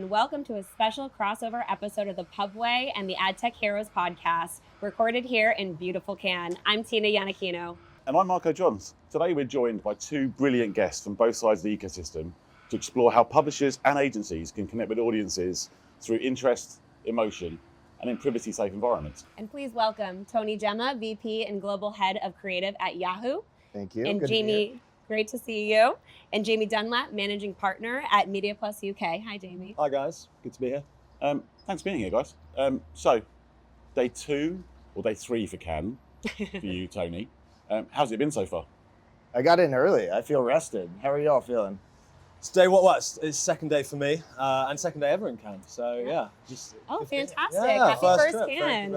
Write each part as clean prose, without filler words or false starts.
and welcome to a special crossover episode of the Pubway and the AdTech Heroes podcast, recorded here in beautiful Cannes. I'm Iannacchino. And I'm Marko. Today we're joined by two brilliant guests from both sides of the ecosystem to explore how publishers and agencies can connect with audiences through interest, emotion, and in privacy-safe environments. And please welcome Tony Gemma, VP and Global Head of Creative at Yahoo. Thank you. And Good Jamie, great to see you. And Jamie Dunlop, Managing Partner at Mediaplus UK. Hi, Jamie. Hi, guys. Good to be here. Thanks for being here, guys. So, day 2 or day 3 for Cannes for you, Tony. How's it been so far? I got in early. I feel rested. How are y'all feeling? Today, it's second day for me and second day ever in Cannes. So yeah, Fantastic! Yeah, Happy first trip. Cannes.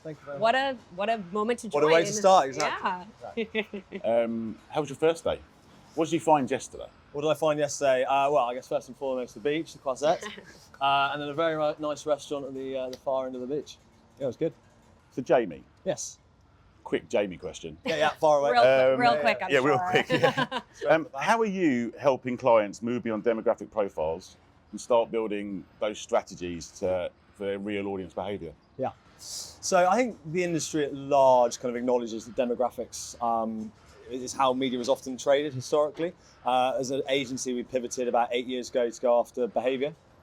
Thank you very much. What a moment to join. What a way to start, exactly. Yeah. How was your first day? What did you find yesterday? What did I find yesterday? Well, I guess first and foremost the beach, the Croisette, and then a very nice restaurant at the far end of the beach. Yeah, it was good. So, Jamie. Yes. Quick Jamie question. Yeah, far away. Real quick, I'm sure. Real quick. Yeah. How are you helping clients move beyond demographic profiles and start building those strategies for their real audience behaviour? Yeah. So I think the industry at large kind of acknowledges that demographics is how media is often traded historically. As an agency, we pivoted about 8 years ago to go after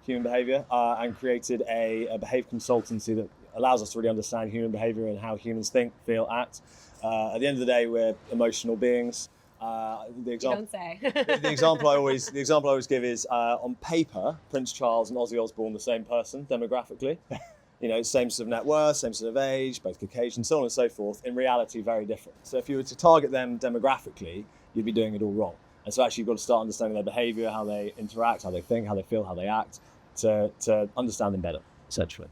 human behaviour, and created a behaviour consultancy that allows us to really understand human behaviour and how humans think, feel, act. At the end of the day, we're emotional beings. You don't say. the example I always give is on paper, Prince Charles and Ozzy Osbourne, the same person demographically. You know, same sort of net worth, same sort of age, both Caucasian, so on and so forth. In reality, very different. So if you were to target them demographically, you'd be doing it all wrong. And so actually you've got to start understanding their behaviour, how they interact, how they think, how they feel, how they act, to understand them better, essentially.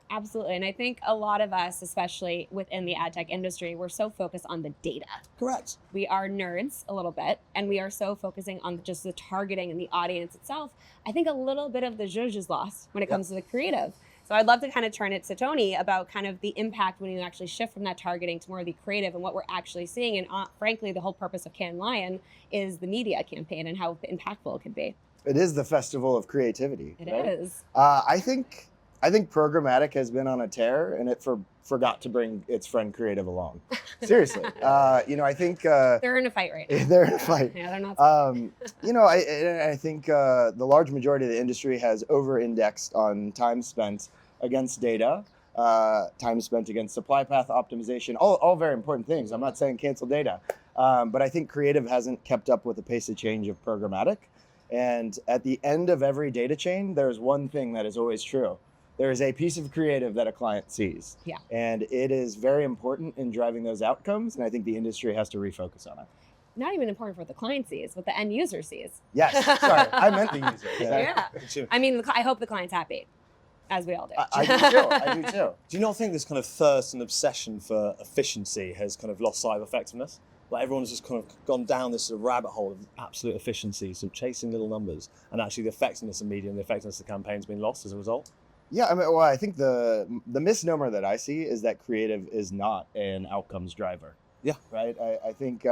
Absolutely. And I think a lot of us, especially within the ad tech industry, we're so focused on the data. Correct. We are nerds a little bit, and we are so focusing on just the targeting and the audience itself. I think a little bit of the zhuzh is lost when it comes to the creative. So I'd love to kind of turn it to Tony about kind of the impact when you actually shift from that targeting to more of the creative and what we're actually seeing. And frankly, the whole purpose of Cannes Lion is the media campaign and how impactful it can be. It is the festival of creativity. It right? is. I think programmatic has been on a tear, and it forgot to bring its friend creative along. Seriously, I think they're in a fight right now. They're in a fight. Yeah, they're not. I think the large majority of the industry has over-indexed on time spent against data, time spent against supply path optimization. All very important things. I'm not saying cancel data, but I think creative hasn't kept up with the pace of change of programmatic. And at the end of every data chain, there's one thing that is always true. There is a piece of creative that a client sees. Yeah. And it is very important in driving those outcomes. And I think the industry has to refocus on it. Not even important for what the client sees, what the end user sees. Yes, sorry, I meant the user. Yeah. I mean, I hope the client's happy, as we all do. I do too. Do you not think this kind of thirst and obsession for efficiency has kind of lost sight of effectiveness? Like everyone's just kind of gone down this sort of rabbit hole of absolute efficiency, sort of chasing little numbers, and actually the effectiveness of media and the effectiveness of the campaign's been lost as a result. Yeah, I think the misnomer that I see is that creative is not an outcomes driver. Yeah. Right. I think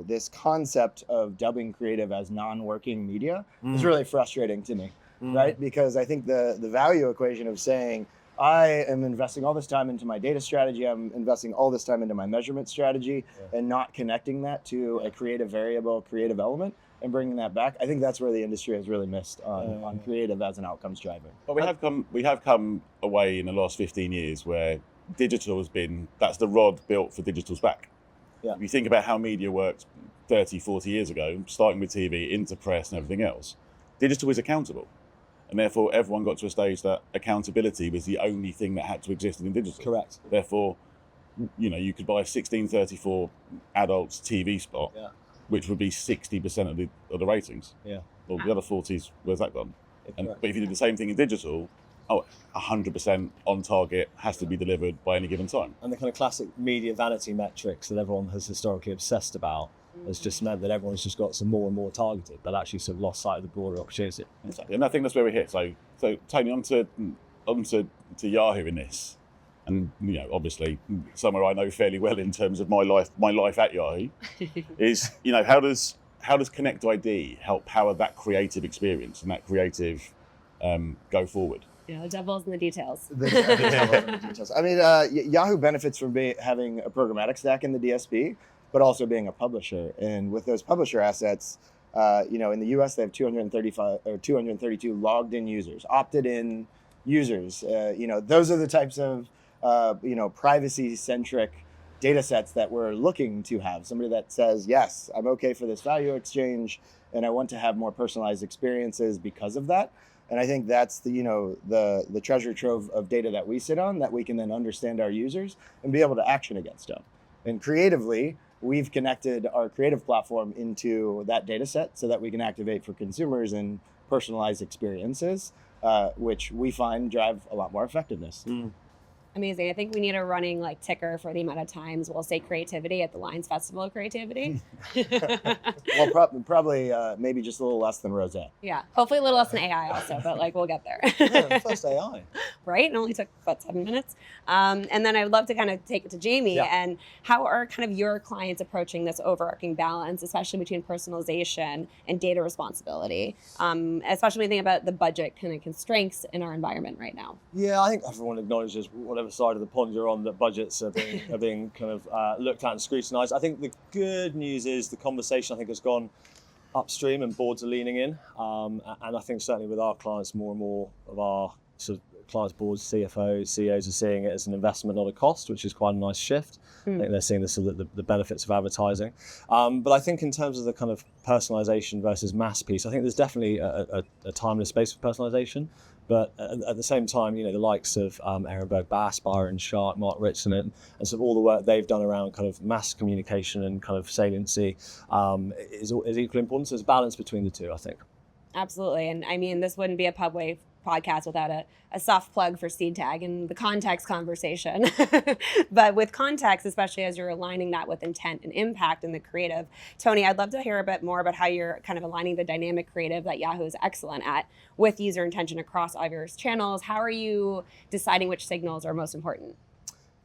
this concept of dubbing creative as non-working media is really frustrating to me. Right, because I think the value equation of saying I am investing all this time into my data strategy, I'm investing all this time into my measurement strategy, and not connecting that to a creative variable, creative element, and bringing that back. I think that's where the industry has really missed on creative as an outcomes driver. But we have come away in the last 15 years where digital has been, that's the rod built for digital's back. Yeah. If you think about how media worked 30, 40 years ago, starting with TV, into press and everything else, digital is accountable. And therefore, everyone got to a stage that accountability was the only thing that had to exist in digital. Correct. Therefore, you could buy a 16:34 adults TV spot, which would be 60% of the ratings. Yeah. Well, the other 40s, where's that gone? Correct. But if you did the same thing in digital, 100% on target has to be delivered by any given time. And the kind of classic media vanity metrics that everyone has historically obsessed about has just meant that everyone's just got some more and more targeted, but actually sort of lost sight of the broader opportunity. Exactly, and I think that's where we're here. So Tony, on to Yahoo in this, and obviously somewhere I know fairly well in terms of my life at Yahoo, is how does Connect ID help power that creative experience and that creative go forward. The devil's in the details. I mean, Yahoo benefits from having a programmatic stack in the DSP, but also being a publisher. And with those publisher assets, in the US, they have 232 logged in users, opted in users. Those are the types of, privacy centric data sets that we're looking to have. Somebody that says, yes, I'm okay for this value exchange, and I want to have more personalized experiences because of that. And I think that's the treasure trove of data that we sit on, that we can then understand our users and be able to action against them. And creatively, we've connected our creative platform into that data set so that we can activate for consumers and personalized experiences, which we find drive a lot more effectiveness. Amazing. I think we need a running ticker for the amount of times we'll say creativity at the Lions Festival of Creativity. Well, probably maybe just a little less than Rosé. Yeah. Hopefully a little less than AI also, but we'll get there. Yeah, first AI. Right? It only took, 7 minutes? And then I would love to kind of take it to Jamie. Yeah. And how are kind of your clients approaching this overarching balance, especially between personalization and data responsibility, especially when you think about the budget kind of constraints in our environment right now? Yeah, I think everyone acknowledges whatever side of the pond you're on, that budgets are being kind of looked at and scrutinised. I think the good news is the conversation, I think, has gone upstream and boards are leaning in. And I think certainly with our clients, more and more of our sort of clients, boards, CFOs, CEOs are seeing it as an investment, not a cost, which is quite a nice shift. I think they're seeing the benefits of advertising. But I think in terms of the kind of personalisation versus mass piece, I think there's definitely a time and a space for personalisation. But at the same time, the likes of Ehrenberg Bass, Byron Sharp, Mark Ritson, and sort of all the work they've done around kind of mass communication and kind of saliency is equally important. So there's balance between the two, I think. Absolutely. And I mean, this wouldn't be a Pubway podcast without a soft plug for Seed Tag and the context conversation. But with context, especially as you're aligning that with intent and impact in the creative, Tony, I'd love to hear a bit more about how you're kind of aligning the dynamic creative that Yahoo is excellent at with user intention across all of your channels. How are you deciding which signals are most important?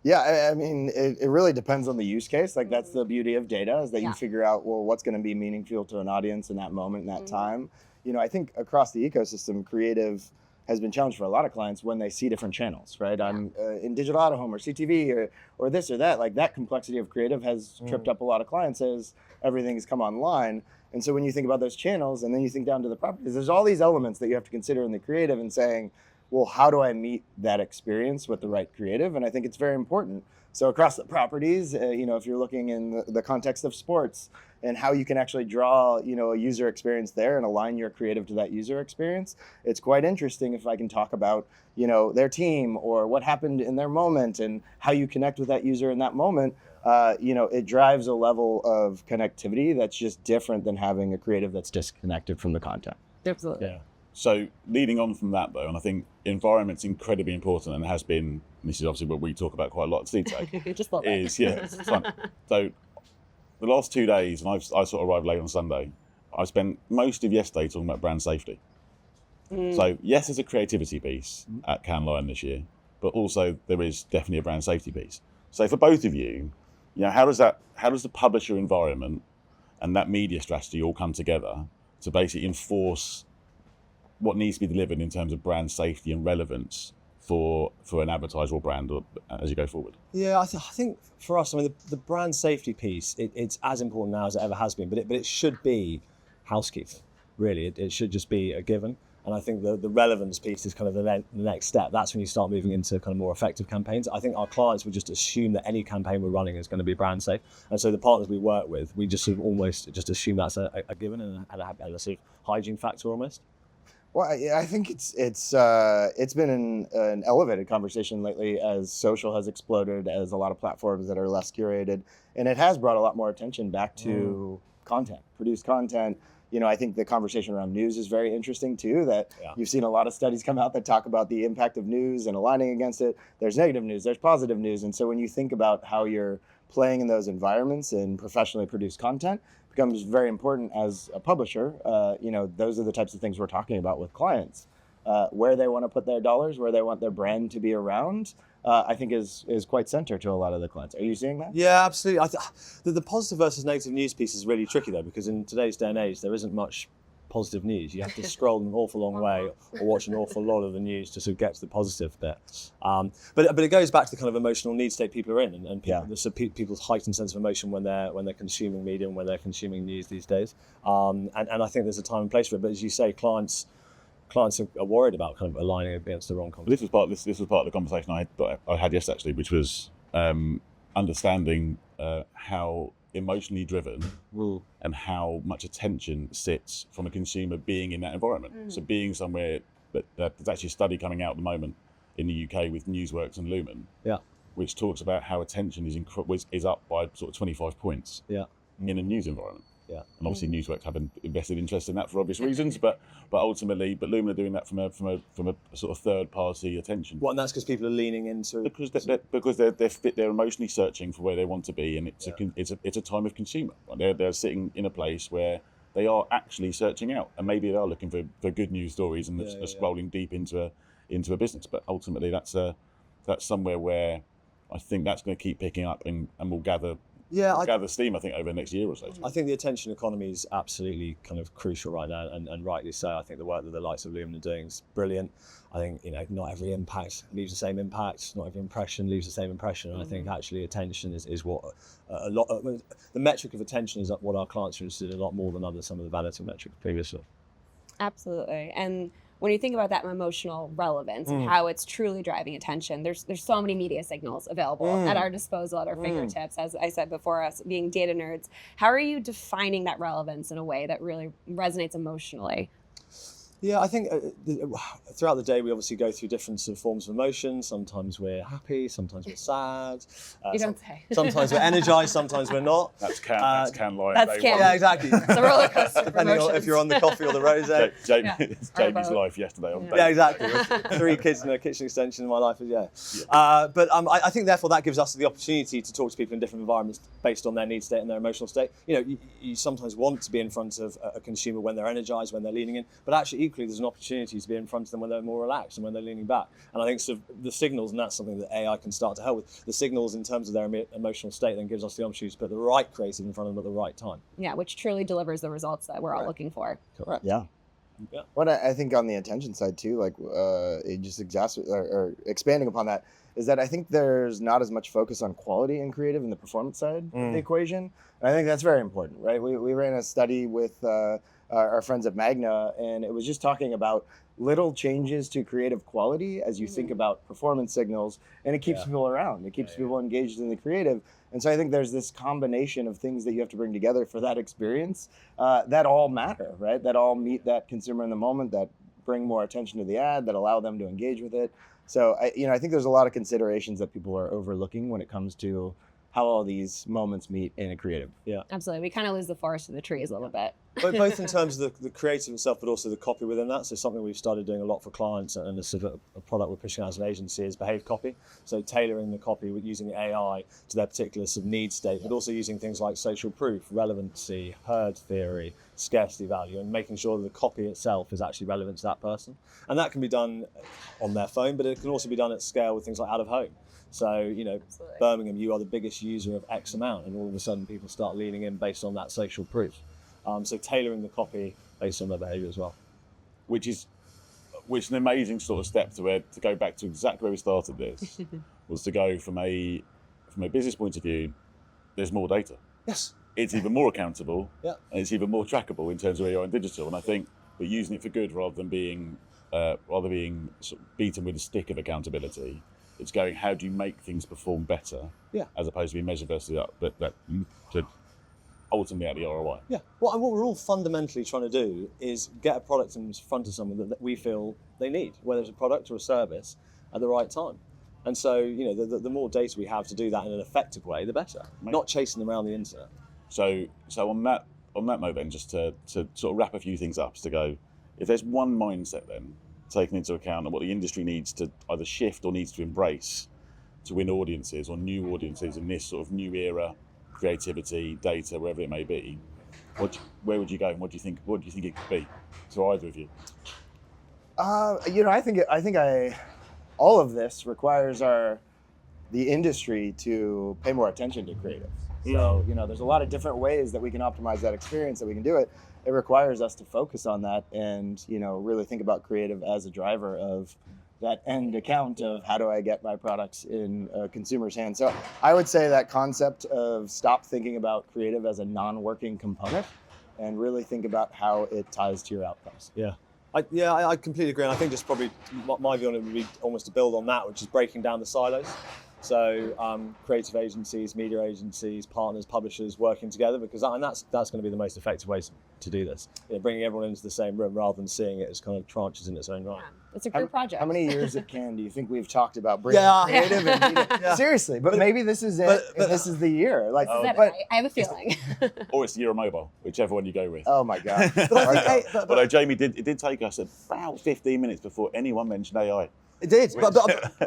Yeah, I mean, it really depends on the use case. That's the beauty of data, is that you figure out, well, what's going to be meaningful to an audience in that moment, in that time. I think across the ecosystem, creative has been challenged for a lot of clients when they see different channels, right? I'm in digital out-of-home or CTV or this or that. That complexity of creative has tripped up a lot of clients as everything's come online. And so when you think about those channels and then you think down to the properties, there's all these elements that you have to consider in the creative and saying, well, how do I meet that experience with the right creative? And I think it's very important. So across the properties, if you're looking in the context of sports and how you can actually draw, a user experience there and align your creative to that user experience, it's quite interesting if I can talk about, their team or what happened in their moment and how you connect with that user in that moment. It drives a level of connectivity that's just different than having a creative that's disconnected from the content. Absolutely. Yeah. So leading on from that, though, and I think environment's incredibly important and has been, and this is obviously what we talk about quite a lot at Seed Tag, Just a little bit. it's fun. So the last 2 days, and I sort of arrived late on Sunday, I spent most of yesterday talking about brand safety. So yes, there's a creativity piece at Cannes Lion this year, but also there is definitely a brand safety piece. So for both of you, how does the publisher environment and that media strategy all come together to basically enforce what needs to be delivered in terms of brand safety and relevance for an advertiser or brand as you go forward? Yeah, I think for us, I mean, the brand safety piece, it's as important now as it ever has been, but it should be housekeeping, really. It should just be a given. And I think the relevance piece is kind of the next step. That's when you start moving into kind of more effective campaigns. I think our clients would just assume that any campaign we're running is going to be brand safe. And so the partners we work with, we just sort of almost just assume that's a given and a sort of hygiene factor almost. Well, I think it's been an elevated conversation lately as social has exploded, as a lot of platforms that are less curated, and it has brought a lot more attention back to content, produced content. I think the conversation around news is very interesting too, that you've seen a lot of studies come out that talk about the impact of news and aligning against it. There's negative news, there's positive news. And so when you think about how you're playing in those environments and professionally produced content, it becomes very important as a publisher. Those are the types of things we're talking about with clients. Where they want to put their dollars, where they want their brand to be around, I think is quite center to a lot of the clients. Are you seeing that? Yeah, absolutely. The positive versus negative news piece is really tricky though, because in today's day and age, there isn't much positive news. You have to scroll an awful long way or watch an awful lot of the news to sort of get to the positive bit. But it goes back to the kind of emotional need state people are in, and people's heightened sense of emotion when they're consuming media and when they're consuming news these days. And I think there's a time and place for it. But as you say, clients are worried about kind of aligning against the wrong content. This was part of the conversation I had yesterday, actually, which was understanding how emotionally driven and how much attention sits from a consumer being in that environment. So being somewhere that there's actually a study coming out at the moment in the UK with Newsworks and Lumen, which talks about how attention is up by sort of 25 points in a news environment. Yeah, and obviously Newsworks have an invested interest in that for obvious reasons, but ultimately, Lumen are doing that from a sort of third party attention. Well, and that's because people are leaning into because they're emotionally searching for where they want to be, and it's a time of consumer. They're sitting in a place where they are actually searching out, and maybe they are looking for good news stories and scrolling deep into a business. But ultimately, that's somewhere where I think that's going to keep picking up and will gather steam, I think, over the next year or so. I think the attention economy is absolutely kind of crucial right now, and rightly so. I think the work that the likes of Lumen are doing is brilliant. I think, not every impact leaves the same impact, not every impression leaves the same impression, and I think actually attention is what the metric of attention is what our clients are interested in a lot more than some of the vanity metrics previously. Absolutely. And when you think about that emotional relevance and how it's truly driving attention, there's so many media signals available at our disposal, at our fingertips. As I said before, us being data nerds, how are you defining that relevance in a way that really resonates emotionally? Yeah, I think throughout the day we obviously go through different sort of forms of emotion. Sometimes we're happy, sometimes we're sad. You don't say. Sometimes we're energized, sometimes we're not. That's can lie. That's can. Yeah, exactly. It's a roller coaster. Depending on if you're on the coffee or the rosé. It's Jamie's life yesterday on Yeah, exactly. 3 kids and a kitchen extension in my life is but I think therefore that gives us the opportunity to talk to people in different environments based on their need state and their emotional state. You sometimes want to be in front of a consumer when they're energized, when they're leaning in, but actually equally there's an opportunity to be in front of them when they're more relaxed and when they're leaning back. And I think sort of the signals, and that's something that AI can start to help with, the signals in terms of their emotional state then gives us the opportunity to put the right creative in front of them at the right time. Yeah, which truly delivers the results that we're all looking for. Correct. Yeah. What I think on the attention side too, like it just or expanding upon that, is that I think there's not as much focus on quality and creative in the performance side of the equation. And I think that's very important, right? We ran a study with our friends at Magna, and it was just talking about little changes to creative quality as you think about performance signals, and it keeps people around. It keeps people engaged in the creative. And so I think there's this combination of things that you have to bring together for that experience that all matter, right? That all meet that consumer in the moment, that bring more attention to the ad, that allow them to engage with it. So I think there's a lot of considerations that people are overlooking when it comes to how all these moments meet in a creative. Yeah, absolutely. We kind of lose the forest for the trees a little bit. But both in terms of the creative itself, but also the copy within that. So something we've started doing a lot for clients, and a product we're pushing out as an agency is behave copy. So tailoring the copy with using AI to their particular sort of need state, but also using things like social proof, relevancy, herd theory, scarcity value, and making sure that the copy itself is actually relevant to that person. And that can be done on their phone, but it can also be done at scale with things like out of home. So, Absolutely. Birmingham, you are the biggest user of X amount, and all of a sudden people start leaning in based on that social proof. So tailoring the copy based on their behaviour as well. Which is an amazing sort of step to go back to exactly where we started this, was to go from a business point of view, there's more data. Yes. It's even more accountable, and it's even more trackable in terms of where you are in digital. And I think we're using it for good rather than being sort of beaten with a stick of accountability. It's going, how do you make things perform better, as opposed to being measured versus that to ultimately at the ROI. Yeah. What we're all fundamentally trying to do is get a product in front of someone that we feel they need, whether it's a product or a service, at the right time. And so, the more data we have to do that in an effective way, the better. Not chasing them around the internet. So on that note then, just to sort of wrap a few things up, to go, if there's one mindset then, taking into account and what the industry needs to either shift or needs to embrace to win audiences or new audiences in this sort of new era, creativity, data, wherever it may be, where would you go and what do you think it could be to either of you? I think all of this requires the industry to pay more attention to creatives. So, there's a lot of different ways that we can optimize that experience, that we can do it. It requires us to focus on that and, really think about creative as a driver of that end account of how do I get my products in a consumer's hands. So I would say that concept of stop thinking about creative as a non-working component and really think about how it ties to your outcomes. Yeah. I completely agree. And I think just probably my view on it would be almost to build on that, which is breaking down the silos. So creative agencies, media agencies, partners, publishers working together, because that's going to be the most effective way to do this. Bringing everyone into the same room rather than seeing it as kind of tranches in its own right. Yeah. It's a group project. How many years at Cannes do you think we've talked about bringing creative and media? Yeah. Seriously, but maybe this is it. But this is the year. Like, I have a feeling. Or it's the year of mobile, whichever one you go with. Oh my God. Although Jamie, it did take us about 15 minutes before anyone mentioned AI. It did, but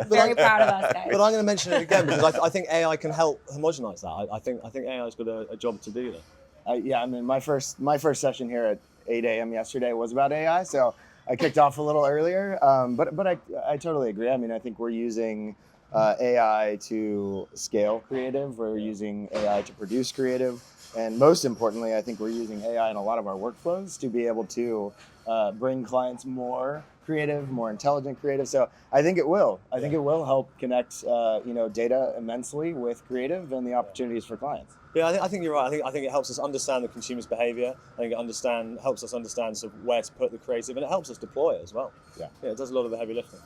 Very proud of us, guys. But I'm going to mention it again because I think AI can help homogenize that. I think AI's got a job to do there. My first session here at 8 a.m. yesterday was about AI, so I kicked off a little earlier. But I totally agree. I think we're using AI to scale creative. We're using AI to produce creative. And most importantly, I think we're using AI in a lot of our workflows to be able to bring clients more creative, more intelligent creative. So I think it will. I think it will help connect data immensely with creative and the opportunities for clients. Yeah, I think you're right. I think it helps us understand the consumer's behaviour. I think it helps us understand sort of where to put the creative, and it helps us deploy it as well. Yeah, it does a lot of the heavy lifting,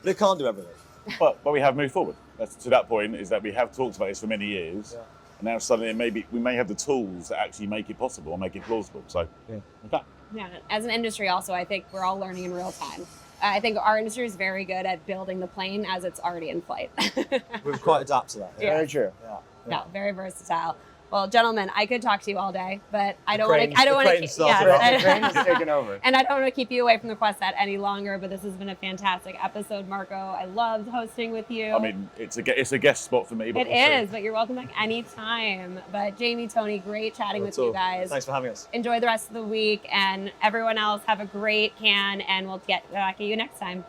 but it can't do everything. But we have moved forward. To that point is that we have talked about this for many years. Yeah. And now suddenly we may have the tools that actually make it possible or make it plausible. So, okay. Yeah, as an industry also, I think we're all learning in real time. I think our industry is very good at building the plane as it's already in flight. We've quite adapt to that. Very true. Yeah. No, very versatile. Well, gentlemen, I could talk to you all day, but I don't want to. The crane is taking over. And I don't want to keep you away from the Quest set any longer. But this has been a fantastic episode, Marko. I loved hosting with you. I mean, it's a guest spot for me. But but you're welcome back anytime. But Jamie, Tony, great chatting with you guys. Thanks for having us. Enjoy the rest of the week, and everyone else have a great Cannes, and we'll get back at you next time.